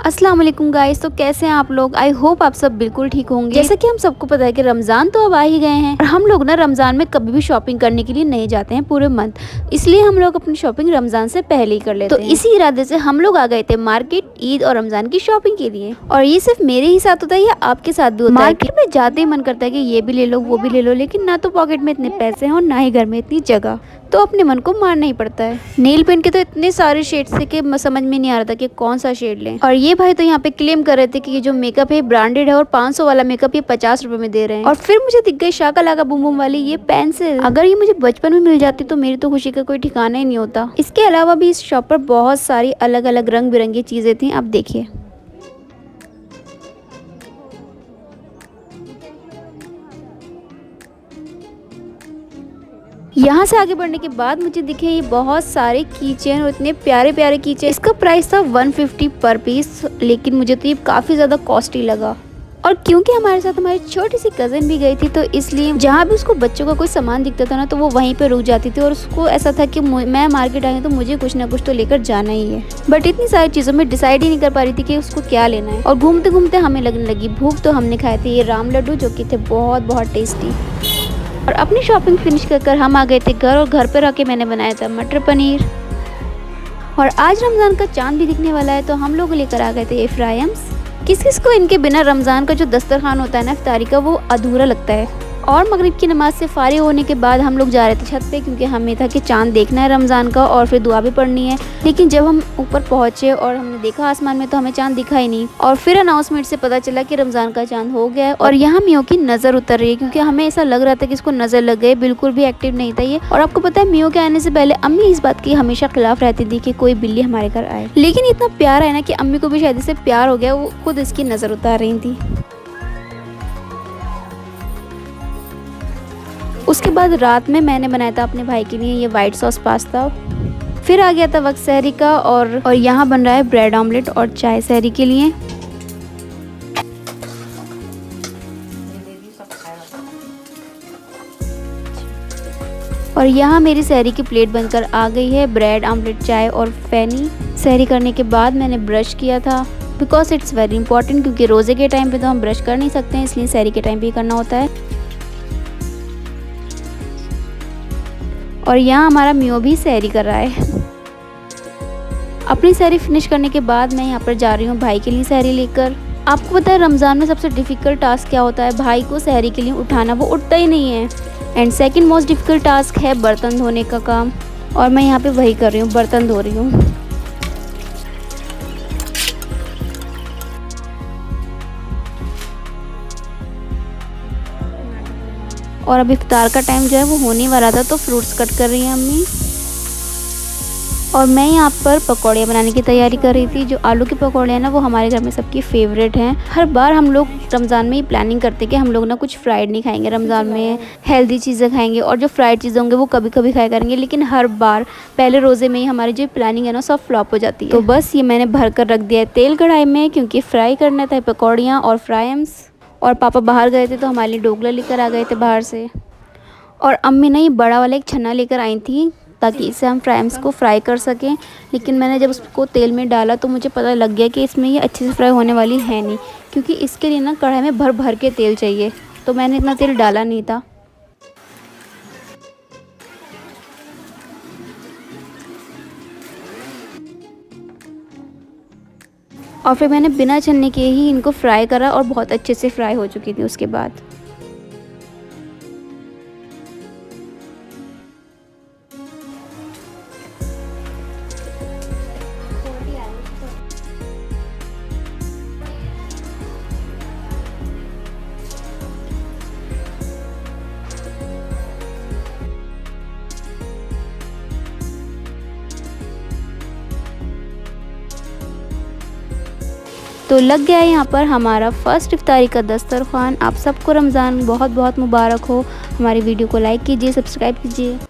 अस्सलाम वालेकुम गाइस। तो कैसे हैं आप लोग? आई होप आप सब बिल्कुल ठीक होंगे। जैसा कि हम सबको पता है कि रमज़ान तो अब आ ही गए हैं और हम लोग ना रमज़ान में कभी भी शॉपिंग करने के लिए नहीं जाते हैं पूरे मंथ, इसलिए हम लोग अपनी शॉपिंग रमज़ान से पहले ही कर लेते हैं। तो इसी इरादे से हम लोग आ गए थे मार्केट ईद और रमज़ान की शॉपिंग के लिए। और ये सिर्फ मेरे ही साथ होता है या आपके साथ भी होता है? मार्केट में जाते ही मन करता है कि ये भी ले लो वो भी ले लो, लेकिन ना तो पॉकेट में इतने पैसे हैं और ना ही घर में इतनी जगह, तो अपने मन को मारना ही पड़ता है। नेल पेंट के तो इतने सारे शेड थे कि समझ में नहीं आ रहा था कि कौन सा शेड लें। और ये भाई तो यहाँ पे क्लेम कर रहे थे कि ये जो मेकअप है ब्रांडेड है और 500 वाला मेकअप ये 50 रुपए में दे रहे हैं। और फिर मुझे दिख गई शाका लाका बूम बूम वाली ये पेंसिल। अगर ये मुझे बचपन में मिल जाती तो मेरी तो खुशी का कोई ठिकाना ही नहीं होता। इसके अलावा भी इस शॉप पर बहुत सारी अलग अलग रंग बिरंगी चीजें थी, आप देखिए। यहाँ से आगे बढ़ने के बाद मुझे दिखे ये बहुत सारे कीचेन और इतने प्यारे प्यारे कीचेन। इसका प्राइस था 150 पर पीस, लेकिन मुझे तो ये काफ़ी ज़्यादा कॉस्टली लगा। और क्योंकि हमारे साथ हमारी छोटी सी कज़न भी गई थी, तो इसलिए जहाँ भी उसको बच्चों का कोई सामान दिखता था ना, तो वो वहीं पे रुक जाती थी। और उसको ऐसा था कि मैं मार्केट आई हूँ तो मुझे कुछ ना कुछ तो लेकर जाना ही है। बट इतनी सारी चीज़ों में डिसाइड ही नहीं कर पा रही थी कि उसको क्या लेना है। और घूमते घूमते हमें लगने लगी भूख, तो हमने खाए थे ये राम लड्डू, जो कि थे बहुत बहुत टेस्टी। और अपनी शॉपिंग फिनिश कर हम आ गए थे घर, और घर पर आके मैंने बनाया था मटर पनीर। और आज रमज़ान का चांद भी दिखने वाला है, तो हम लोग लेकर आ गए थे ये फ्राइम्स। किस किस को इनके बिना रमज़ान का जो दस्तरखान होता है ना इफ्तारी का, वो अधूरा लगता है। और मगरिब की नमाज से फारिग होने के बाद हम लोग जा रहे थे छत पे, क्योंकि हमें था कि चांद देखना है रमज़ान का और फिर दुआ भी पढ़नी है। लेकिन जब हम ऊपर पहुंचे और हमने देखा आसमान में, तो हमें चांद दिखा ही नहीं। और फिर अनाउंसमेंट से पता चला कि रमज़ान का चांद हो गया है। और यहाँ मियो की नज़र उतर रही है, क्योंकि हमें ऐसा लग रहा था कि इसको नज़र लग गई। बिल्कुल भी एक्टिव नहीं था ये। और आपको पता है, मियो के आने से पहले अम्मी इस बात की हमेशा खिलाफ रहती थी कि कोई बिल्ली हमारे घर आए, लेकिन इतना प्यार है ना कि अम्मी को भी शायद इससे प्यार हो गया, वो खुद इसकी नज़र उतार रही थी। उसके बाद रात में मैंने बनाया था अपने भाई के लिए ये वाइट सॉस पास्ता। फिर आ गया था वक्त सहरी का, और यहाँ बन रहा है ब्रेड ऑमलेट और चाय सहरी के लिए। और यहाँ मेरी सहरी की प्लेट बनकर आ गई है, ब्रेड ऑमलेट चाय और फैनी। सहरी करने के बाद मैंने ब्रश किया था, बिकॉज इट्स वेरी इंपॉर्टेंट, क्योंकि रोज़े के टाइम पे तो हम ब्रश कर नहीं सकते हैं, इसलिए सहरी के टाइम पे ही करना होता है। और यहाँ हमारा मियो भी सहरी कर रहा है। अपनी सहरी फिनिश करने के बाद मैं यहाँ पर जा रही हूँ भाई के लिए सहरी लेकर। आपको पता है रमज़ान में सबसे डिफ़िकल्ट टास्क क्या होता है? भाई को सहरी के लिए उठाना, वो उठता ही नहीं है। And second most difficult task है बर्तन धोने का काम, और मैं यहाँ पे वही कर रही हूँ, बर्तन धो रही हूँ। और अब इफ्तार का टाइम जो है वो होने वाला था, तो फ्रूट्स कट कर रही हैं अम्मी। और मैं यहाँ पर पकौड़े बनाने की तैयारी कर रही थी। जो आलू के पकौड़े हैं ना, वो हमारे घर में सबकी फेवरेट हैं। हर बार हम लोग रमज़ान में ही प्लानिंग करते हैं कि हम लोग ना कुछ फ्राइड नहीं खाएंगे रमज़ान में, हेल्दी चीज़ें खाएंगे, और जो फ्राइड चीज़ें होंगे वो कभी कभी खाया करेंगे। लेकिन हर बार पहले रोज़े में ही हमारी जो प्लानिंग है ना, सब फ्लॉप हो जाती है। तो बस ये मैंने भर कर रख दिया है तेल कढ़ाई में, क्योंकि फ्राई करना था पकौड़ियाँ और फ्राइम्स। और पापा बाहर गए थे, तो हमारे लिए ढोकला लेकर आ गए थे बाहर से। और अम्मी ने ये बड़ा वाला एक छन्ना लेकर आई थी, ताकि इससे हम फ्राइम्स को फ्राई कर सकें। लेकिन मैंने जब उसको तेल में डाला तो मुझे पता लग गया कि इसमें ये अच्छे से फ्राई होने वाली है नहीं, क्योंकि इसके लिए ना कढ़ाई में भर भर के तेल चाहिए, तो मैंने इतना तेल डाला नहीं था। और फिर मैंने बिना छन्ने के ही इनको फ्राई करा, और बहुत अच्छे से फ्राई हो चुकी थी उसके बाद। तो लग गया यहाँ पर हमारा फर्स्ट इफ्तारी का दस्तरखान। आप सबको रमज़ान बहुत बहुत मुबारक हो। हमारी वीडियो को लाइक कीजिए, सब्सक्राइब कीजिए।